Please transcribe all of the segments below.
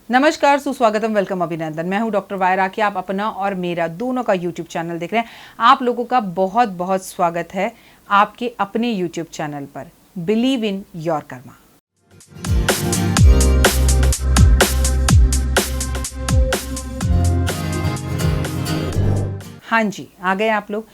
नमस्कार, सुस्वागतम, वेलकम, अभिनंदन। मैं हूं डॉक्टर वाय राखी। आप अपना और मेरा दोनों का यूट्यूब चैनल देख रहे हैं। आप लोगों का बहुत बहुत स्वागत है आपके अपने यूट्यूब चैनल पर, बिलीव इन योर कर्मा। हाँ जी, आ गए आप लोग।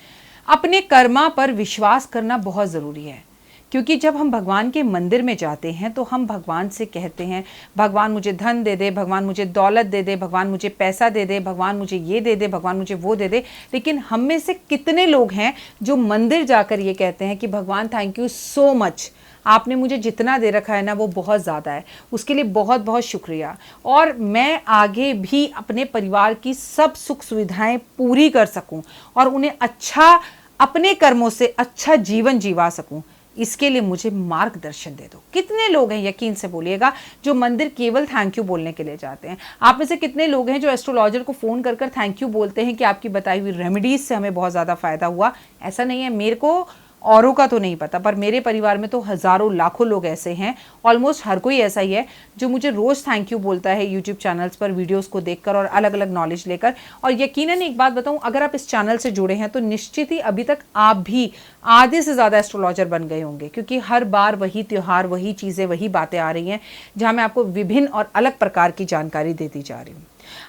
अपने कर्मा पर विश्वास करना बहुत ज़रूरी है, क्योंकि जब हम भगवान के मंदिर में जाते हैं तो हम भगवान से कहते हैं, भगवान मुझे धन दे दे, भगवान मुझे दौलत दे दे, भगवान मुझे पैसा दे दे, भगवान मुझे ये दे दे, भगवान मुझे वो दे दे। लेकिन हम में से कितने लोग हैं जो मंदिर जाकर ये कहते हैं कि भगवान थैंक यू सो मच, आपने मुझे जितना दे रखा है ना वो बहुत ज़्यादा है, उसके लिए बहुत बहुत शुक्रिया, और मैं आगे भी अपने परिवार की सब सुख सुविधाएं पूरी कर सकूं और उन्हें अच्छा, अपने कर्मों से अच्छा जीवन जीवा सकूं, इसके लिए मुझे मार्गदर्शन दे दो। कितने लोग हैं, यकीन से बोलिएगा, जो मंदिर केवल थैंक यू बोलने के लिए जाते हैं? आप में से कितने लोग हैं जो एस्ट्रोलॉजर को फ़ोन कर कर थैंक यू बोलते हैं कि आपकी बताई हुई रेमेडीज से हमें बहुत ज़्यादा फ़ायदा हुआ? ऐसा नहीं है, मेरे को औरों का तो नहीं पता, पर मेरे परिवार में तो हज़ारों लाखों लोग ऐसे हैं, ऑलमोस्ट हर कोई ऐसा ही है जो मुझे रोज़ थैंक यू बोलता है यूट्यूब चैनल्स पर वीडियोस को देखकर और अलग अलग नॉलेज लेकर। और यकीनन एक बात बताऊं, अगर आप इस चैनल से जुड़े हैं तो निश्चित ही अभी तक आप भी आधे से ज़्यादा एस्ट्रोलॉजर बन गए होंगे, क्योंकि हर बार वही त्यौहार, वही चीज़ें, वही बातें आ रही हैं जहाँ मैं आपको विभिन्न और अलग प्रकार की जानकारी देती जा रही हूँ।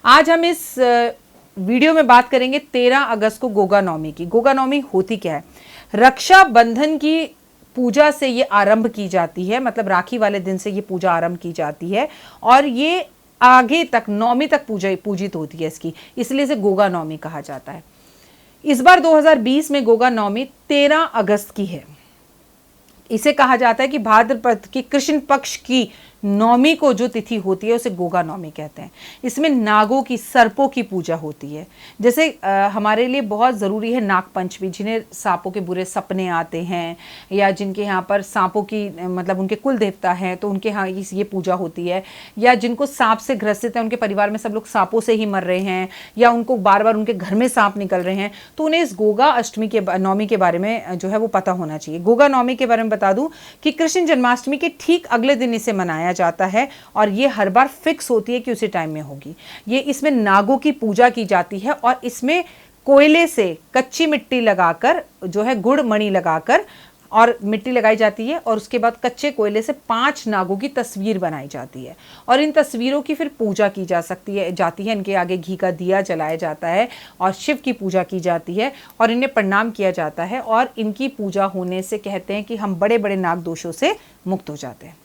आज हम इस वीडियो में बात करेंगे 13 अगस्त को गोगा नवमी की। गोगा नवमी होती क्या है? रक्षाबंधन की पूजा से ये आरंभ की जाती है, मतलब राखी वाले दिन से ये पूजा आरंभ की जाती है और ये आगे तक नवमी तक पूजित होती है इसकी, इसलिए इसे गोगा नवमी कहा जाता है। इस बार 2020 में गोगा नवमी 13 अगस्त की है। इसे कहा जाता है कि भाद्रपद की कृष्ण पक्ष की नवमी को जो तिथि होती है उसे गोगा नवमी कहते हैं। इसमें नागों की, सर्पों की पूजा होती है। जैसे हमारे लिए बहुत ज़रूरी है नाग पंचमी, जिन्हें सांपों के बुरे सपने आते हैं या जिनके यहाँ पर सांपों की मतलब उनके कुल देवता हैं तो उनके यहाँ ये पूजा होती है, या जिनको सांप से ग्रसित है, उनके परिवार में सब लोग सांपों से ही मर रहे हैं या उनको बार बार उनके घर में सांप निकल रहे हैं, तो उन्हें इस गोगा अष्टमी के नवमी के बारे में जो है वो पता होना चाहिए। गोगा नवमी के बारे में बता दूं कि कृष्ण जन्माष्टमी के ठीक अगले दिन इसे मनाया जाता है और ये हर बार फिक्स होती है कि उसी टाइम में होगी। ये इसमें नागों की पूजा की जाती है और इसमें कोयले से कच्ची मिट्टी लगाकर, जो है गुड़ मणि लगाकर और मिट्टी लगाई जाती है और उसके बाद कच्चे कोयले से 5 नागों की तस्वीर बनाई जाती है और इन तस्वीरों की फिर पूजा की जाती है। इनके आगे घी का दिया जलाया जाता है और शिव की पूजा की जाती है और इन्हें प्रणाम किया जाता है और इनकी पूजा होने से कहते हैं कि हम बड़े बड़े नाग दोषों से मुक्त हो जाते हैं।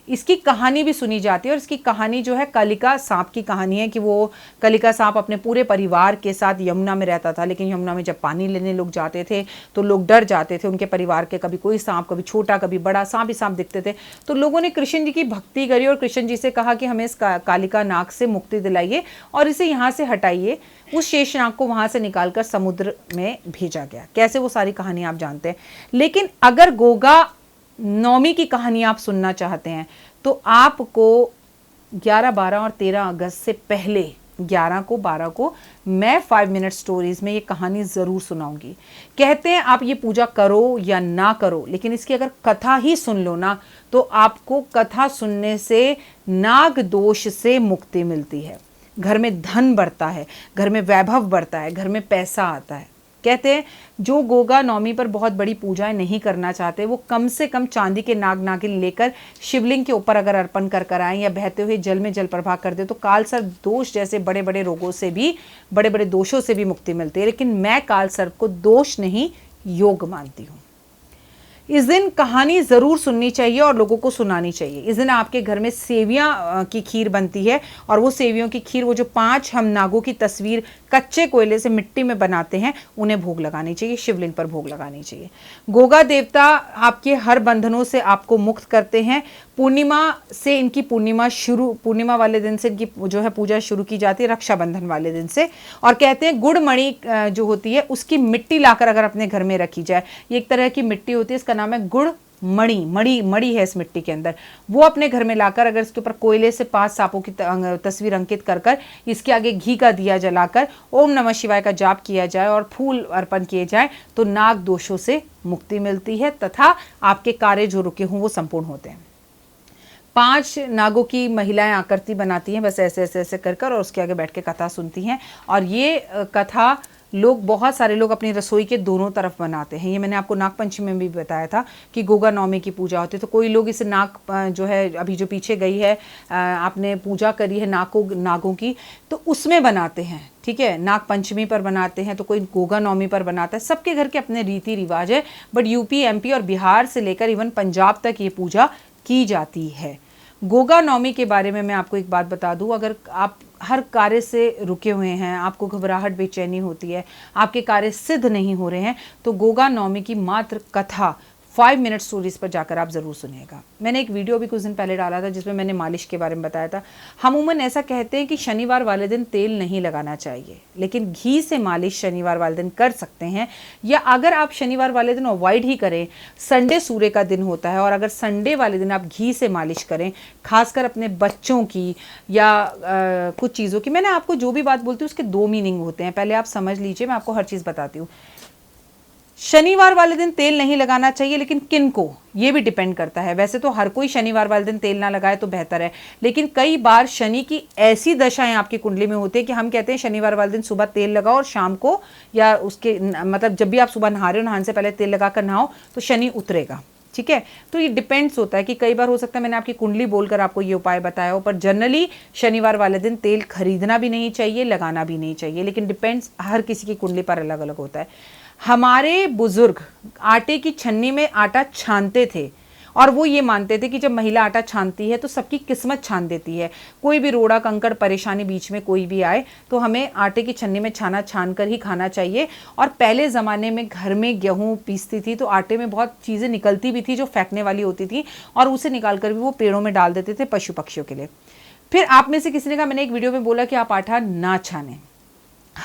इसकी कहानी भी सुनी जाती है और इसकी कहानी जो है कलिका सांप की कहानी है कि वो कलिका सांप अपने पूरे परिवार के साथ यमुना में रहता था, लेकिन यमुना में जब पानी लेने लोग जाते थे तो लोग डर जाते थे, उनके परिवार के कभी कोई सांप, कभी छोटा कभी बड़ा सांप ही सांप दिखते थे। तो लोगों ने कृष्ण जी की भक्ति करी और कृष्ण जी से कहा कि हमें इस कालिका नाग से मुक्ति दिलाइए और इसे यहाँ से हटाइए। उस शेष नाग को वहाँ से निकालकर समुद्र में भेजा गया। कैसे, वो सारी कहानी आप जानते हैं। लेकिन अगर गोगा नवमी की कहानी आप सुनना चाहते हैं तो आपको 11, 12 और 13 अगस्त से पहले 11 को, 12 को मैं 5 मिनट स्टोरीज में ये कहानी ज़रूर सुनाऊंगी। कहते हैं आप ये पूजा करो या ना करो, लेकिन इसकी अगर कथा ही सुन लो ना तो आपको कथा सुनने से नाग दोष से मुक्ति मिलती है, घर में धन बढ़ता है, घर में वैभव बढ़ता है, घर में पैसा आता है। कहते हैं जो गोगा नवमी पर बहुत बड़ी पूजाएं नहीं करना चाहते वो कम से कम चांदी के नाग नागिन लेकर शिवलिंग के ऊपर अगर अर्पण कर कर आएँ या बहते हुए जल में जल प्रवाह कर दे तो कालसर्प दोष जैसे बड़े बड़े रोगों से भी, बड़े बड़े दोषों से भी मुक्ति मिलती है। लेकिन मैं कालसर्प को दोष नहीं, योग मानती हूँ। इस दिन कहानी ज़रूर सुननी चाहिए और लोगों को सुनानी चाहिए। इस दिन आपके घर में सेवियां की खीर बनती है और वो सेवियों की खीर, वो जो 5 हम नागों की तस्वीर कच्चे कोयले से मिट्टी में बनाते हैं, उन्हें भोग लगानी चाहिए, शिवलिंग पर भोग लगानी चाहिए। गोगा देवता आपके हर बंधनों से आपको मुक्त करते हैं। पूर्णिमा से इनकी पूर्णिमा वाले दिन से इनकी जो है पूजा शुरू की जाती है, रक्षाबंधन वाले दिन से। और कहते हैं गुड़ मणि जो होती है उसकी मिट्टी लाकर अगर अपने घर में रखी जाए, ये एक तरह की मिट्टी होती है, इसका नाम है गुड़ मणि है इस मिट्टी के अंदर, वो अपने घर में लाकर अगर इसके ऊपर कोयले से 5 सांपों की तस्वीर अंकित कर कर इसके आगे घी का दिया जलाकर ओम नमः शिवाय का जाप किया जाए और फूल अर्पण किए जाए तो नाग दोषों से मुक्ति मिलती है तथा आपके कार्य जो रुके हों वो संपूर्ण होते हैं। 5 नागों की महिलाएं आकृति बनाती हैं, बस ऐसे ऐसे ऐसे कर कर, और उसके आगे बैठ के कथा सुनती हैं। और ये कथा लोग, बहुत सारे लोग अपनी रसोई के दोनों तरफ बनाते हैं। ये मैंने आपको नाग पंचमी में भी बताया था कि गोगा नवमी की पूजा होती है, तो कोई लोग इस नाग जो है अभी जो पीछे गई है, आपने पूजा करी है नागों की, तो उसमें बनाते हैं, ठीक है। नाग पंचमी पर बनाते हैं, तो कोई गोगा नवमी पर बनाता है। सबके घर के अपने रीति रिवाज है, बट यूपी, एमपी और बिहार से लेकर इवन पंजाब तक ये पूजा की जाती है। गोगा नवमी के बारे में मैं आपको एक बात बता दूं, अगर आप हर कार्य से रुके हुए हैं, आपको घबराहट बेचैनी होती है, आपके कार्य सिद्ध नहीं हो रहे हैं, तो गोगा नवमी की मात्र कथा 5 मिनट स्टोरीज पर जाकर आप ज़रूर सुनिएगा। मैंने एक वीडियो भी कुछ दिन पहले डाला था जिसमें मैंने मालिश के बारे में बताया था। हम उमूमन ऐसा कहते हैं कि शनिवार वाले दिन तेल नहीं लगाना चाहिए, लेकिन घी से मालिश शनिवार वाले दिन कर सकते हैं। या अगर आप शनिवार वाले दिन अवॉइड ही करें, संडे सूर्य का दिन होता है, और अगर संडे वाले दिन आप घी से मालिश करें, खासकर अपने बच्चों की या कुछ चीज़ों की, मैंने आपको जो भी बात बोलती हूँ उसके 2 मीनिंग होते हैं, पहले आप समझ लीजिए, मैं आपको हर चीज़ बताती हूँ। शनिवार वाले दिन तेल नहीं लगाना चाहिए, लेकिन किन को, ये भी डिपेंड करता है। वैसे तो हर कोई शनिवार वाले दिन तेल ना लगाए तो बेहतर है, लेकिन कई बार शनि की ऐसी दशाएं आपकी कुंडली में होती है कि हम कहते हैं शनिवार वाले दिन सुबह तेल लगाओ और शाम को, या उसके मतलब जब भी आप सुबह नहा रहे हो, नहाने से पहले तेल लगाकर नहाओ तो शनि उतरेगा, ठीक है। तो ये डिपेंड्स होता है कि कई बार हो सकता है मैंने आपकी कुंडली बोलकर आपको ये उपाय बताया हो, पर जनरली शनिवार वाले दिन तेल खरीदना भी नहीं चाहिए, लगाना भी नहीं चाहिए, लेकिन डिपेंड्स, हर किसी की कुंडली पर अलग अलग होता है। हमारे बुजुर्ग आटे की छन्नी में आटा छानते थे, और वो ये मानते थे कि जब महिला आटा छानती है तो सबकी किस्मत छान देती है। कोई भी रोड़ा कंकड़ परेशानी बीच में कोई भी आए तो हमें आटे की छन्नी में छान कर ही खाना चाहिए। और पहले ज़माने में घर में गेहूँ पीसती थी तो आटे में बहुत चीज़ें निकलती भी थी जो फेंकने वाली होती थी, और उसे निकाल कर भी वो पेड़ों में डाल देते थे पशु पक्षियों के लिए। फिर आप में से किसी ने कहा, मैंने एक वीडियो में बोला कि आप आटा ना छानें।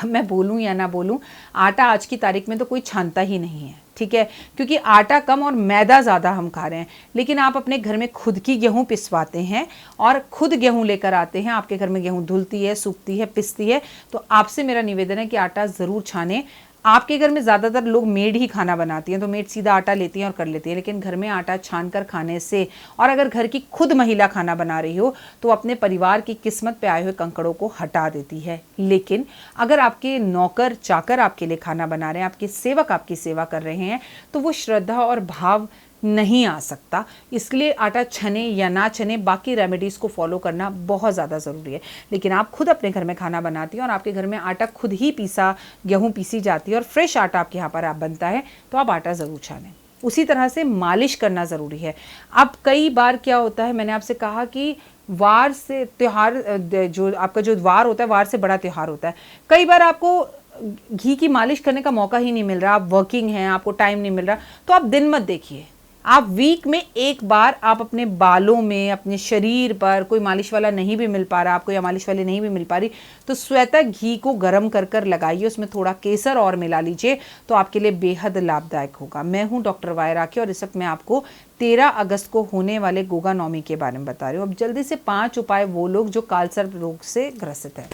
मैं बोलूं या ना बोलूं, आटा आज की तारीख में तो कोई छानता ही नहीं है, ठीक है, क्योंकि आटा कम और मैदा ज़्यादा हम खा रहे हैं। लेकिन आप अपने घर में खुद की गेहूं पिसवाते हैं और खुद गेहूं लेकर आते हैं, आपके घर में गेहूं धुलती है, सूखती है, पिसती है, तो आपसे मेरा निवेदन है कि आटा ज़रूर छानें। आपके घर में ज़्यादातर लोग मेड ही खाना बनाती हैं, तो मेड सीधा आटा लेती हैं और कर लेती है, लेकिन घर में आटा छान कर खाने से, और अगर घर की खुद महिला खाना बना रही हो तो अपने परिवार की किस्मत पे आए हुए कंकड़ों को हटा देती है। लेकिन अगर आपके नौकर चाकर आपके लिए खाना बना रहे हैं, आपके सेवक आपकी सेवा कर रहे हैं, तो वो श्रद्धा और भाव नहीं आ सकता। इसलिए आटा छने या ना छने, बाकी रेमेडीज़ को फॉलो करना बहुत ज़्यादा ज़रूरी है। लेकिन आप खुद अपने घर में खाना बनाती हैं और आपके घर में आटा खुद ही पीसा, गेहूं पीसी जाती है और फ्रेश आटा आपके यहाँ पर आप बनता है, तो आप आटा ज़रूर छानें। उसी तरह से मालिश करना ज़रूरी है। अब कई बार क्या होता है, मैंने आपसे कहा कि वार से त्यौहार, जो आपका जो वार होता है, वार से बड़ा त्यौहार होता है। कई बार आपको घी की मालिश करने का मौका ही नहीं मिल रहा, आप वर्किंग हैं, आपको टाइम नहीं मिल रहा, तो आप दिन मत देखिए, आप वीक में एक बार आप अपने बालों में, अपने शरीर पर, कोई मालिश वाला नहीं भी मिल पा रहा आपको या मालिश वाली नहीं भी मिल पा रही, तो स्वतः घी को गर्म कर कर लगाइए, उसमें थोड़ा केसर और मिला लीजिए, तो आपके लिए बेहद लाभदायक होगा। मैं हूं डॉक्टर वाय राखी और इस वक्त मैं आपको 13 अगस्त को होने वाले गोगा नवमी के बारे में बता रही हूँ। अब जल्दी से 5 उपाय वो लोग जो कालसर्प रोग से ग्रसित है।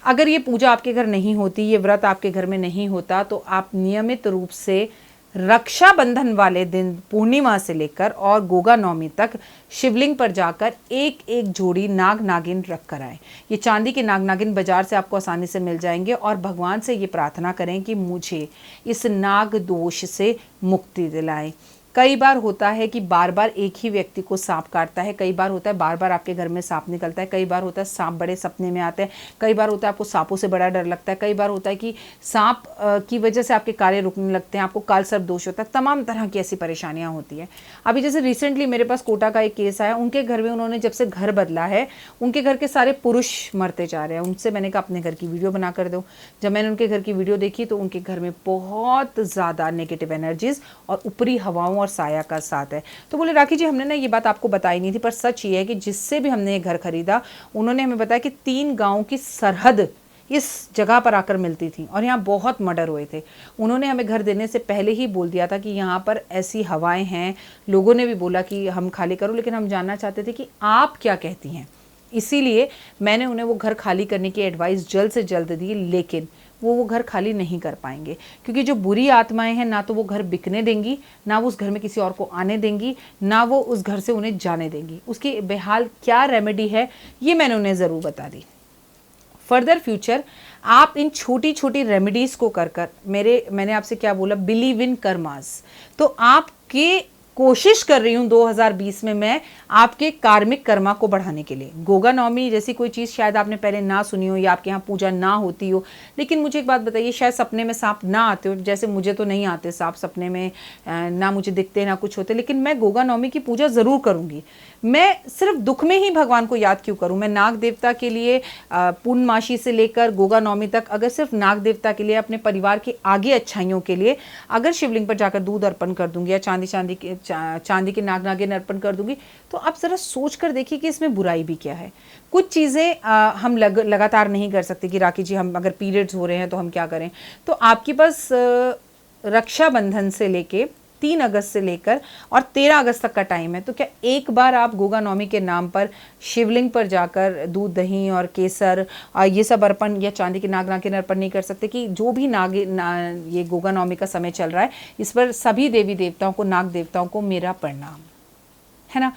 अगर ये पूजा आपके घर नहीं होती, ये व्रत आपके घर में नहीं होता, तो आप नियमित रूप से रक्षाबंधन वाले दिन पूर्णिमा से लेकर और गोगा नवमी तक शिवलिंग पर जाकर एक एक जोड़ी नाग नागिन रख कर आए। ये चांदी के नाग नागिन बाजार से आपको आसानी से मिल जाएंगे, और भगवान से ये प्रार्थना करें कि मुझे इस नाग दोष से मुक्ति दिलाएं। कई बार होता है कि बार बार एक ही व्यक्ति को सांप काटता है, कई बार होता है बार बार आपके घर में सांप निकलता है, कई बार होता है सांप बड़े सपने में आते हैं, कई बार होता है आपको सांपों से बड़ा डर लगता है, कई बार होता है कि सांप की वजह से आपके कार्य रुकने लगते हैं, आपको कालसर्प दोष होता है, तमाम तरह की ऐसी परेशानियां होती हैं। अभी जैसे रिसेंटली मेरे पास कोटा का एक केस आया, उनके घर में उन्होंने जब से घर बदला है, उनके घर के सारे पुरुष मरते जा रहे हैं। उनसे मैंने कहा अपने घर की वीडियो बना कर दो। जब मैंने उनके घर की वीडियो देखी तो उनके घर में बहुत ज़्यादा नेगेटिव एनर्जीज और ऊपरी हवाओं और साया का साथ है। तो बोले राखी जी, हमने ना ये बात आपको बताई नहीं थी, पर सच ये है कि जिससे भी हमने ये घर खरीदा, उन्होंने हमें बताया कि 3 गाँव की सरहद इस जगह पर आकर मिलती थी और यहाँ बहुत मर्डर हुए थे। उन्होंने हमें घर देने से पहले ही बोल दिया था कि यहाँ पर ऐसी हवाएं हैं। लोगों ने भी बोला कि हम खाली करो, लेकिन हम जानना चाहते थे कि आप क्या कहती हैं। इसीलिए मैंने उन्हें वो घर खाली करने की एडवाइस जल्द से जल्द दी, लेकिन वो घर खाली नहीं कर पाएंगे, क्योंकि जो बुरी आत्माएं हैं ना तो वो घर बिकने देंगी, ना वो उस घर में किसी और को आने देंगी, ना वो उस घर से उन्हें जाने देंगी। उसकी बेहाल क्या रेमेडी है ये मैंने उन्हें ज़रूर बता दी। फर्दर फ्यूचर आप इन छोटी छोटी रेमेडीज़ को कर मैंने आपसे क्या बोला, बिलीव इन कर्मास। तो आपके कोशिश कर रही हूँ 2020 में मैं आपके कार्मिक कर्मा को बढ़ाने के लिए। गोगा नवमी जैसी कोई चीज़ शायद आपने पहले ना सुनी हो या आपके यहाँ पूजा ना होती हो, लेकिन मुझे एक बात बताइए, शायद सपने में सांप ना आते हो, जैसे मुझे तो नहीं आते सांप सपने में, ना मुझे दिखते ना कुछ होते, लेकिन मैं गोगा नवमी की पूजा ज़रूर करूँगी। मैं सिर्फ दुख में ही भगवान को याद क्यों करूं? मैं नाग देवता के लिए पूर्णमासी से लेकर गोगा नवमी तक अगर सिर्फ नाग देवता के लिए, अपने परिवार की आगे अच्छाइयों के लिए अगर शिवलिंग पर जाकर दूध अर्पण कर दूंगी या चांदी के नाग नागिन अर्पण कर दूंगी, तो आप ज़रा सोच कर देखिए कि इसमें बुराई भी क्या है। कुछ चीज़ें हम लगातार नहीं कर सकते कि राखी जी हम अगर पीरियड्स हो रहे हैं तो हम क्या करें। तो आपके पास रक्षाबंधन से लेके 3 अगस्त से लेकर और 13 अगस्त तक का टाइम है, तो क्या एक बार आप गोगा नवमी के नाम पर शिवलिंग पर जाकर दूध दही और केसर ये सब अर्पण या चांदी के नाग नागिन अर्पण नहीं कर सकते? कि जो भी ये गोगा नवमी का समय चल रहा है, इस पर सभी देवी देवताओं को, नाग देवताओं को मेरा प्रणाम, है ना।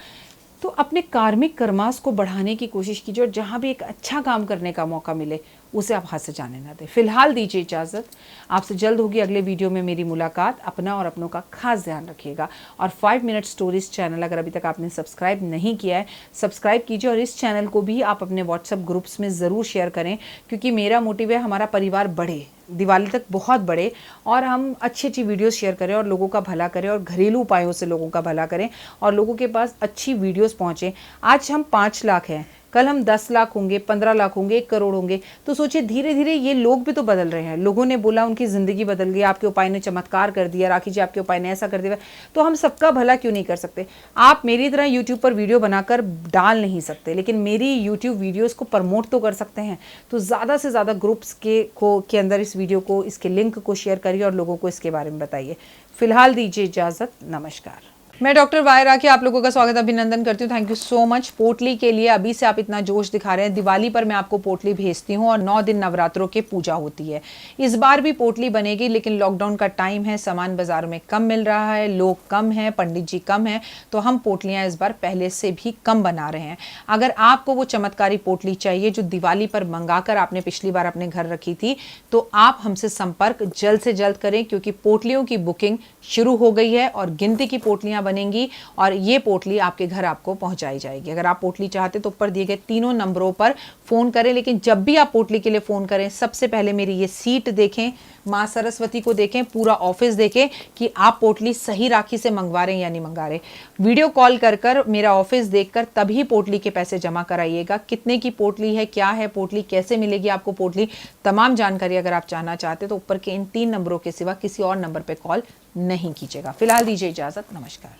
तो अपने कार्मिक कर्मास को बढ़ाने की कोशिश कीजिए और जहाँ भी एक अच्छा काम करने का मौका मिले उसे आप हाथ से जाने ना दें। फिलहाल दीजिए इजाज़त, आपसे जल्द होगी अगले वीडियो में मेरी मुलाकात। अपना और अपनों का खास ध्यान रखिएगा। और 5 मिनट स्टोरीज चैनल अगर अभी तक आपने सब्सक्राइब नहीं किया है, सब्सक्राइब कीजिए और इस चैनल को भी आप अपने व्हाट्सएप ग्रुप्स में ज़रूर शेयर करें, क्योंकि मेरा मोटिव है हमारा परिवार बढ़े, दिवाली तक बहुत बड़े और हम अच्छी अच्छी वीडियोस शेयर करें और लोगों का भला करें और घरेलू उपायों से लोगों का भला करें और लोगों के पास अच्छी वीडियोस पहुँचें। आज हम 5 लाख हैं, कल हम 10 लाख होंगे, 15 लाख होंगे, 1 करोड़ होंगे, तो सोचिए धीरे धीरे ये लोग भी तो बदल रहे हैं। लोगों ने बोला उनकी ज़िंदगी बदल गई, आपके उपाय ने चमत्कार कर दिया, राखी जी आपके उपाय ने ऐसा कर दिया, तो हम सबका भला क्यों नहीं कर सकते? आप मेरी तरह यूट्यूब पर वीडियो बनाकर डाल नहीं सकते, लेकिन मेरी यूट्यूब वीडियोज़ को प्रमोट तो कर सकते हैं। तो ज़्यादा से ज़्यादा ग्रुप्स के अंदर इस वीडियो को, इसके लिंक को शेयर करिए और लोगों को इसके बारे में बताइए। फिलहाल दीजिए इजाज़त, नमस्कार। मैं डॉक्टर वाई राखी आप लोगों का स्वागत अभिनंदन करती हूँ। Thank you so much. पोटली के लिए अभी से आप इतना जोश दिखा रहे हैं, दिवाली पर मैं आपको पोटली भेजती हूँ और 9 दिन नवरात्रों की पूजा होती है। इस बार भी पोटली बनेगी, लेकिन लॉकडाउन का टाइम है, सामान बाजार में कम मिल रहा है, लोग कम हैं, पंडित जी कम हैं, तो हम पोटलियाँ इस बार पहले से भी कम बना रहे हैं। अगर आपको वो चमत्कारी पोटली चाहिए जो दिवाली पर मंगाकर आपने पिछली बार अपने घर रखी थी, तो आप हमसे संपर्क जल्द से जल्द करें, क्योंकि पोटलियों की बुकिंग शुरू हो गई है और गिनती की पोटलियाँ बनेंगी और ये पोटली आपके घर आपको पहुंचाई जाएगी। अगर आप पोटली चाहते तो ऊपर दिए गए 3 नंबरों पर फोन करें, लेकिन जब भी आप पोटली के लिए फोन करें सबसे पहले मेरी ये सीट देखें, माँ सरस्वती को देखें, पूरा ऑफिस देखें कि आप पोटली सही राखी से मंगवा रहे हैं या नहीं मंगा रहे। वीडियो कॉल कर मेरा ऑफिस देखकर तभी पोटली के पैसे जमा कराइएगा। कितने की पोटली है, क्या है पोटली, कैसे मिलेगी आपको पोटली, तमाम जानकारी अगर आप जानना चाहते तो ऊपर के इन 3 नंबरों के सिवा किसी और नंबर पर कॉल नहीं कीजिएगा। फिलहाल दीजिए इजाजत, नमस्कार।